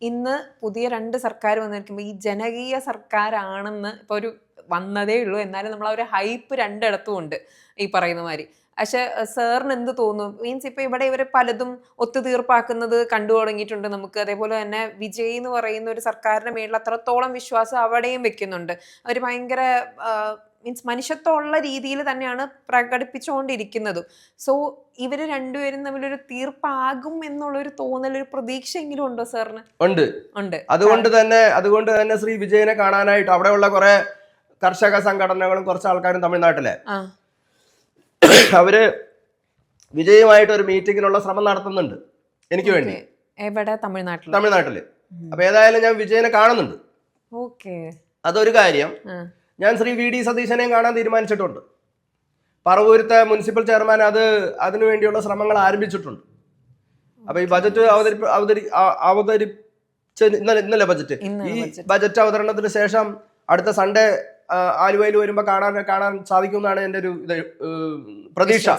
ഇന്ന് പുതിയ 2 സർക്കാർ വന്നിരിക്കുമ്പോൾ ഈ ജനകീയ സർക്കാരാണെന്ന് ഇപ്പൊ ഒരു വന്നതേ ഉള്ളൂ, എന്നാലും നമ്മൾ ആ ഒരു ഹൈപ്പ് രണ്ടിടത്തും ഉണ്ട് ഈ പറയുന്ന മാതിരി. പക്ഷെ സാറിന് എന്ത് തോന്നും? മീൻസ് ഇപ്പൊ ഇവിടെ ഇവര് പലതും ഒത്തുതീർപ്പാക്കുന്നത് കണ്ടു തുടങ്ങിയിട്ടുണ്ട് നമുക്ക്. അതേപോലെ തന്നെ വിജയ് എന്ന് പറയുന്ന ഒരു സർക്കാരിന്റെ മേളിൽ അത്രത്തോളം വിശ്വാസം അവിടെയും വെക്കുന്നുണ്ട്. അവര് ഭയങ്കര മീൻസ് മനുഷ്യത്വമുള്ള രീതിയിൽ തന്നെയാണ് പ്രകടിപ്പിച്ചുകൊണ്ടിരിക്കുന്നതും. സോ ഇവര് രണ്ടുപേരും തമ്മിലൊരു തീർപ്പാകും എന്നുള്ളൊരു തോന്നൽ, ഒരു പ്രതീക്ഷയെങ്കിലും ഉണ്ടോ സാറിന്? ഉണ്ട്. ഉണ്ട്. അതുകൊണ്ട് തന്നെ ശ്രീ വിജയനെ കാണാനായിട്ട് അവിടെയുള്ള കുറെ കർഷക സംഘടനകളും കുറച്ച് ആൾക്കാരും തമിഴ്നാട്ടിലെ അവര് വിജയുമായിട്ട് ഒരു മീറ്റിങ്ങിനുള്ള ശ്രമം നടത്തുന്നുണ്ട് എനിക്ക് വേണ്ടി. എവിടെ? തമിഴ്നാട്ടില്. അപ്പൊ ഏതായാലും ഞാൻ വിജയനെ കാണുന്നുണ്ട്. അതൊരു കാര്യം. ഞാൻ ശ്രീ വി ഡി സതീശനെയും കാണാൻ തീരുമാനിച്ചിട്ടുണ്ട്. പറവൂരത്തെ മുനിസിപ്പൽ ചെയർമാൻ അതിനു വേണ്ടിയുള്ള ശ്രമങ്ങൾ ആരംഭിച്ചിട്ടുണ്ട്. അപ്പൊ ഈ ബജറ്റ് ഇന്നലെ ബജറ്റ്, ഈ ബജറ്റ് അവതരണത്തിന് ശേഷം അടുത്ത സൺഡേ ആലുവയിൽ വരുമ്പോ കാണാൻ സാധിക്കുമെന്നാണ് എന്റെ ഒരു പ്രതീക്ഷ.